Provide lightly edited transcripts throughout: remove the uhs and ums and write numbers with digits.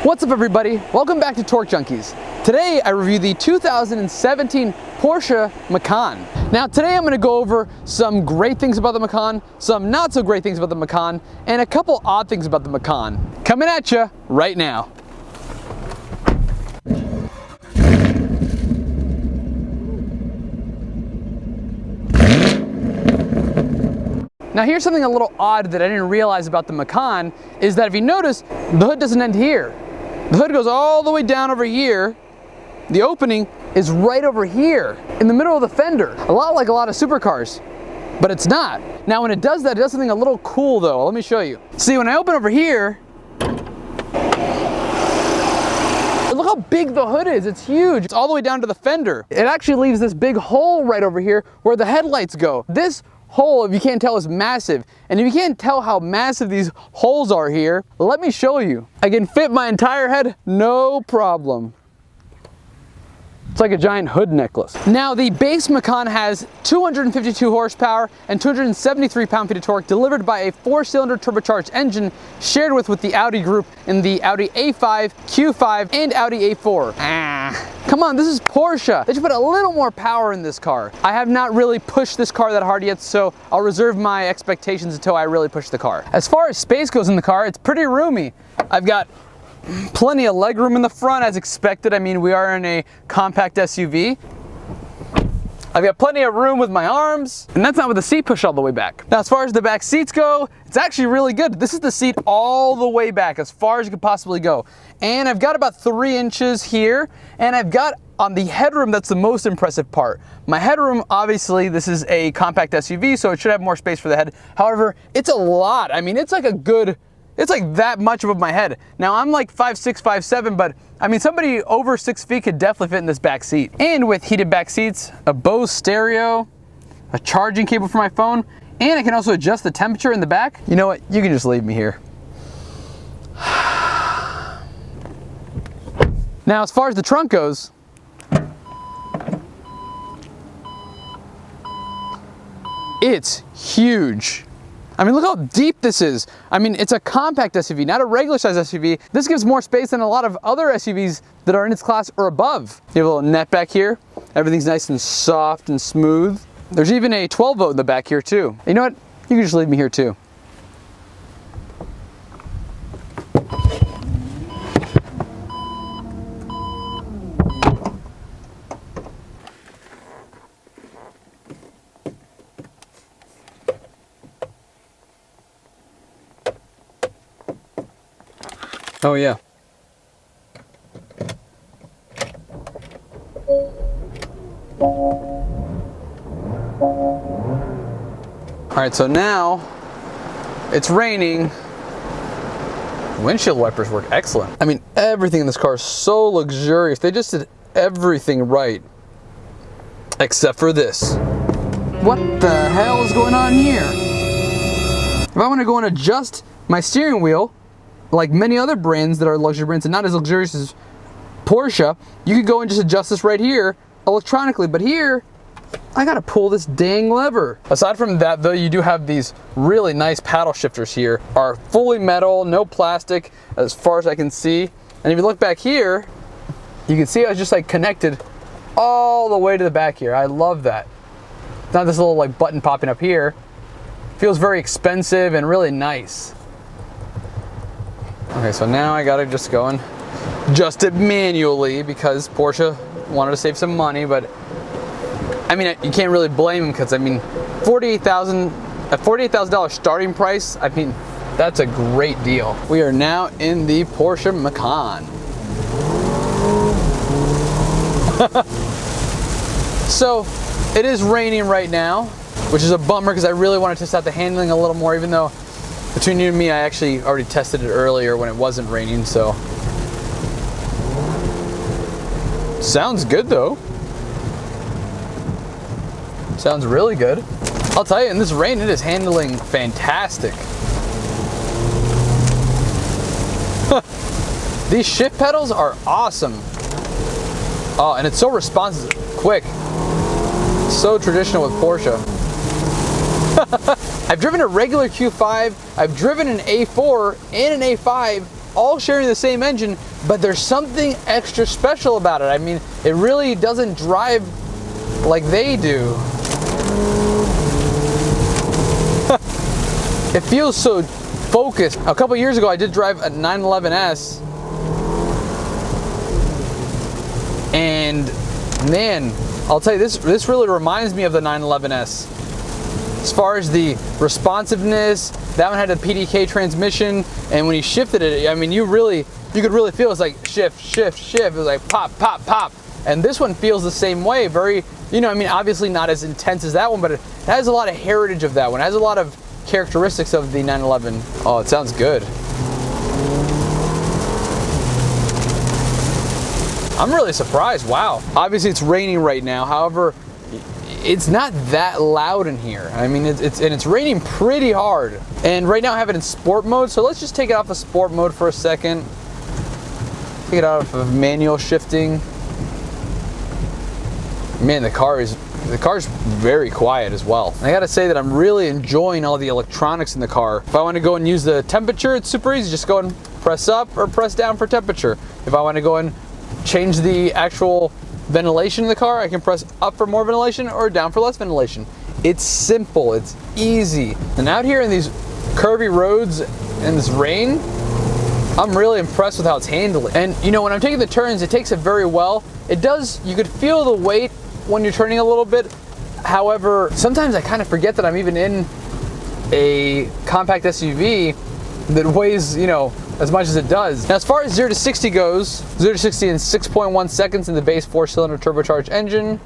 What's up everybody? Welcome back to Torque Junkies. Today I review the 2017 Porsche Macan. Now today I'm going to go over some great things about the Macan, some not so great things about the Macan, and a couple odd things about the Macan. Coming at you right now. Now here's something a little odd that I didn't realize about the Macan is that if you notice, the hood doesn't end here. The hood goes all the way down over here. The opening is right over here in the middle of the fender. A lot like a lot of supercars, but it's not. Now when it does that, it does something a little cool though. Let me show you. See, when I open over here, look how big the hood is. It's huge. It's all the way down to the fender. It actually leaves this big hole right over here where the headlights go. This hole, if you can't tell, is massive. And if you can't tell how massive these holes are here, let me show you. I can fit my entire head, no problem. It's like a giant hood necklace. Now the base Macan has 252 horsepower and 273 pound-feet of torque delivered by a 4-cylinder turbocharged engine shared with the Audi group in the Audi A5, Q5, and Audi A4. Come on, this is Porsche. They should put a little more power in this car. I have not really pushed this car that hard yet, so I'll reserve my expectations until I really push the car. As far as space goes in the car, it's pretty roomy. I've got plenty of legroom in the front as expected. I mean, we are in a compact SUV. I've got plenty of room with my arms, and that's not with the seat pushed all the way back. Now, as far as the back seats go, it's actually really good. This is the seat all the way back, as far as you could possibly go. And I've got about 3 inches here, and I've got on the headroom, that's the most impressive part. My headroom, obviously, this is a compact SUV, so it should have more space for the head. However, it's a lot. I mean, it's like that much above my head. Now I'm like 5'6", 5'7", but I mean somebody over 6 feet could definitely fit in this back seat. And with heated back seats, a Bose stereo, a charging cable for my phone, and I can also adjust the temperature in the back. You know what? You can just leave me here. Now as far as the trunk goes, it's huge. I mean, look how deep this is. I mean, it's a compact SUV, not a regular size SUV. This gives more space than a lot of other SUVs that are in its class or above. You have a little net back here. Everything's nice and soft and smooth. There's even a 12 volt in the back here too. You know what? You can just leave me here too. Oh yeah. All right, so now it's raining. Windshield wipers work excellent. I mean, everything in this car is so luxurious. They just did everything right, except for this. What the hell is going on here? If I want to go and adjust my steering wheel, like many other brands that are luxury brands and not as luxurious as Porsche, you could go and just adjust this right here electronically, but here I gotta pull this dang lever. Aside from that though, you do have these really nice paddle shifters here, are fully metal, no plastic as far as I can see. And if you look back here, you can see I was just like connected all the way to the back here. I love that. Not this little like button popping up here. Feels very expensive and really nice. Okay, so now I gotta just go and adjust it manually because Porsche wanted to save some money, but I mean, you can't really blame them because I mean, $48,000 starting price, I mean, that's a great deal. We are now in the Porsche Macan. So, it is raining right now, which is a bummer because I really want to test out the handling a little more, even though between you and me, I actually already tested it earlier when it wasn't raining, so. Sounds good though. Sounds really good. I'll tell you, in this rain, it is handling fantastic. These shift pedals are awesome. Oh, and it's so responsive, quick. So traditional with Porsche. I've driven a regular Q5, I've driven an A4 and an A5, all sharing the same engine, but there's something extra special about it. I mean, it really doesn't drive like they do. It feels so focused. A couple years ago, I did drive a 911S, and man, I'll tell you, this really reminds me of the 911S. As far as the responsiveness, that one had a PDK transmission, and when you shifted it, I mean, you could really feel it's like shift, shift, shift. It was like pop, pop, pop. And this one feels the same way. Very, I mean, obviously not as intense as that one, but it has a lot of heritage of that one. It has a lot of characteristics of the 911. Oh, it sounds good. I'm really surprised. Wow. Obviously it's raining right now. However, it's not that loud in here. I mean, it's raining pretty hard. And right now I have it in sport mode. So let's just take it off of sport mode for a second. Take it out of manual shifting. Man, the car's very quiet as well. And I gotta say that I'm really enjoying all the electronics in the car. If I want to go and use the temperature, it's super easy. Just go and press up or press down for temperature. If I want to go and change the actual ventilation in the car, I can press up for more ventilation or down for less ventilation. It's simple, it's easy. And out here in these curvy roads in this rain, I'm really impressed with how it's handling. And when I'm taking the turns, it takes it very well. It does, you could feel the weight when you're turning a little bit. However, sometimes I kind of forget that I'm even in a compact SUV that weighs, as much as it does. Now, as far as 0 to 60 goes, 0 to 60 in 6.1 seconds in the base 4-cylinder turbocharged engine.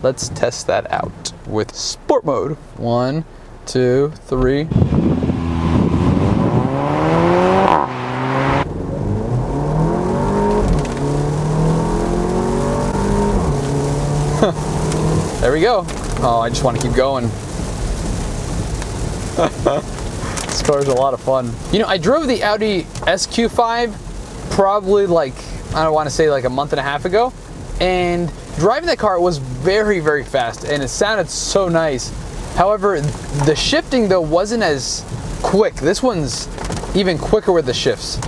Let's test that out with sport mode. 1, 2, 3. There we go. Oh, I just want to keep going. This car's a lot of fun. I drove the Audi SQ5 probably I don't want to say like a month and a half ago, and driving that car was very, very fast and it sounded so nice. However, the shifting though wasn't as quick. This one's even quicker with the shifts.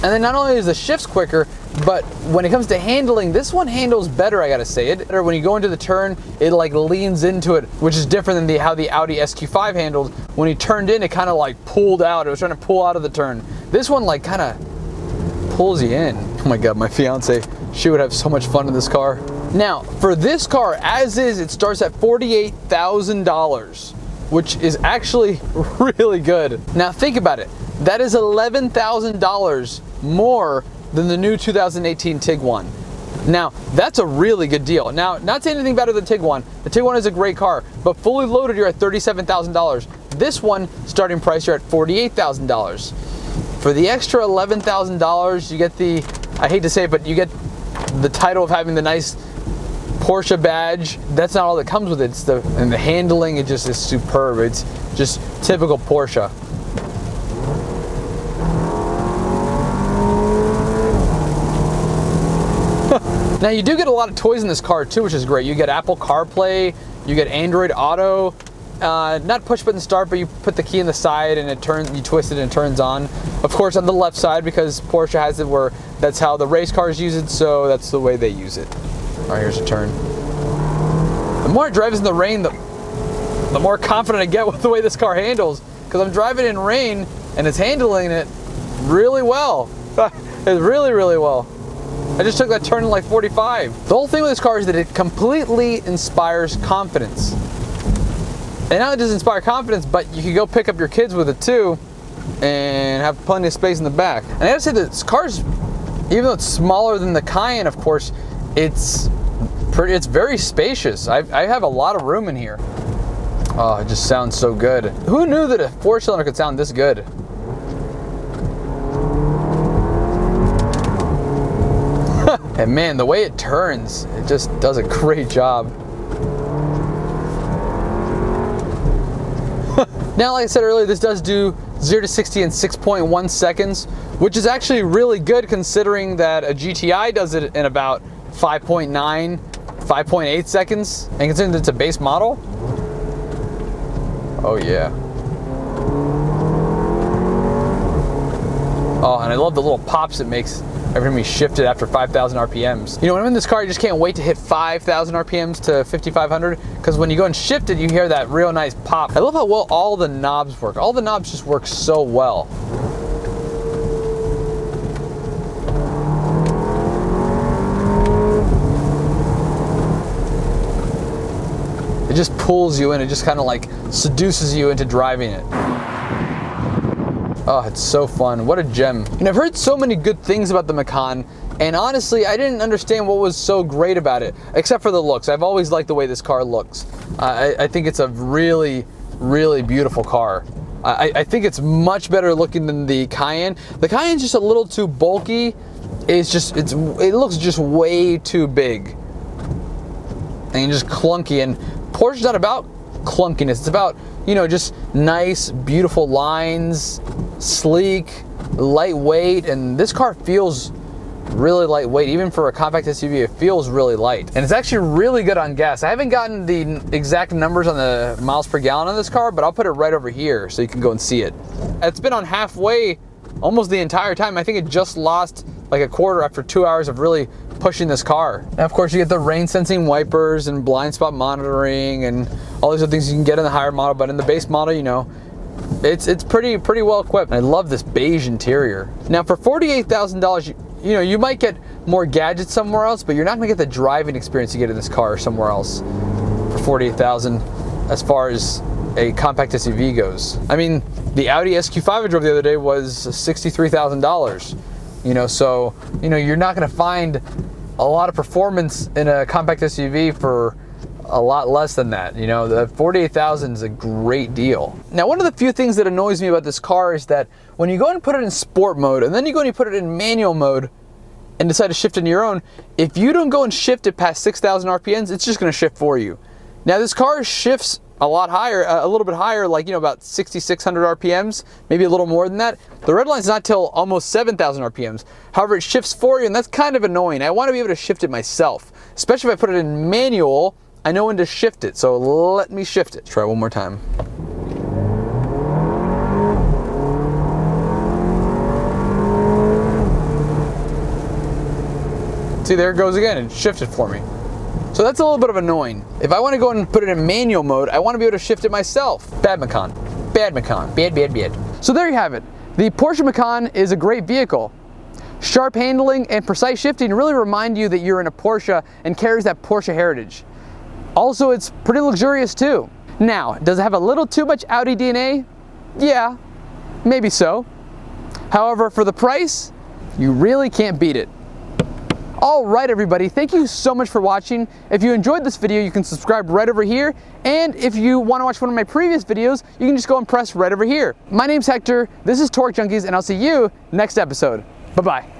And then not only is the shifts quicker, but when it comes to handling, this one handles better, I gotta say. When you go into the turn, it leans into it, which is different than how the Audi SQ5 handled. When he turned in, it kind of pulled out. It was trying to pull out of the turn. This one kind of pulls you in. Oh my God, my fiance, she would have so much fun in this car. Now, for this car, as is, it starts at $48,000, which is actually really good. Now think about it. That is $11,000 more than the new 2018 Tiguan. Now, that's a really good deal. Now, not saying anything better than Tiguan. The Tiguan is a great car, but fully loaded, you're at $37,000. This one, starting price, you're at $48,000. For the extra $11,000, you get the, I hate to say it, but you get the title of having the nice Porsche badge. That's not all that comes with it. And the handling, it just is superb. It's just typical Porsche. Now you do get a lot of toys in this car too, which is great. You get Apple CarPlay, you get Android Auto, not push button start, but you put the key in the side and it turns, you twist it and it turns on. Of course on the left side, because Porsche has it where that's how the race cars use it, so that's the way they use it. All right, here's a turn. The more I drive in the rain, the more confident I get with the way this car handles, because I'm driving in rain and it's handling it really well. It's really, really well. I just took that turn in 45. The whole thing with this car is that it completely inspires confidence. And not only does it inspire confidence, but you can go pick up your kids with it too and have plenty of space in the back. And I gotta say that this car's, even though it's smaller than the Cayenne, of course, it's very spacious. I have a lot of room in here. Oh, it just sounds so good. Who knew that a 4-cylinder could sound this good? And man, the way it turns, it just does a great job. Now, like I said earlier, this does do 0 to 60 in 6.1 seconds, which is actually really good considering that a GTI does it in about 5.9, 5.8 seconds, and considering that it's a base model. Oh yeah. Oh, and I love the little pops it makes every time you shift it after 5,000 RPMs. You know, when I'm in this car, I just can't wait to hit 5,000 RPMs to 5,500, because when you go and shift it, you hear that real nice pop. I love how well all the knobs work. All the knobs just work so well. It just pulls you in. It just kind of like seduces you into driving it. Oh, it's so fun. What a gem. And I've heard so many good things about the Macan, and honestly, I didn't understand what was so great about it, except for the looks. I've always liked the way this car looks. I think it's a really, really beautiful car. I think it's much better looking than the Cayenne. The Cayenne's just a little too bulky. It looks just way too big. And just clunky, and Porsche's not about clunkiness. It's about, you know, just nice, beautiful lines, sleek, lightweight, and this car feels really lightweight. Even for a compact SUV, it feels really light. And it's actually really good on gas. I haven't gotten the exact numbers on the miles per gallon on this car, but I'll put it right over here so you can go and see it. It's been on halfway almost the entire time. I think it just lost like a quarter after 2 hours of really pushing this car. And of course you get the rain sensing wipers and blind spot monitoring and all these other things you can get in the higher model, but in the base model, you know, it's pretty well equipped. I love this beige interior. Now for $48,000, you know, you might get more gadgets somewhere else, but you're not gonna get the driving experience you get in this car somewhere else for $48,000 as far as a compact SUV goes. I mean, the Audi SQ5 I drove the other day was $63,000. You know, so, you know, you're not gonna find a lot of performance in a compact SUV for a lot less than that. You know, the $48,000 is a great deal. Now, one of the few things that annoys me about this car is that when you go and put it in sport mode, and then you go and you put it in manual mode and decide to shift on your own, if you don't go and shift it past 6,000 RPMs, it's just gonna shift for you. Now, this car shifts a lot higher, a little bit higher, like, you know, about 6,600 RPMs, maybe a little more than that. The red line's not till almost 7,000 RPMs. However, it shifts for you, and that's kind of annoying. I want to be able to shift it myself, especially if I put it in manual. I know when to shift it, so let me shift it. Try one more time. See, there it goes again. It shifted for me. So that's a little bit of annoying. If I want to go and put it in manual mode, I want to be able to shift it myself. Bad Macan. Bad Macan. Bad, bad, bad. So there you have it. The Porsche Macan is a great vehicle. Sharp handling and precise shifting really remind you that you're in a Porsche and carries that Porsche heritage. Also, it's pretty luxurious too. Now, does it have a little too much Audi DNA? Yeah, maybe so. However, for the price, you really can't beat it. All right, everybody, thank you so much for watching. If you enjoyed this video, you can subscribe right over here. And if you want to watch one of my previous videos, you can just go and press right over here. My name's Hector, this is Torque Junkies, and I'll see you next episode. Bye-bye.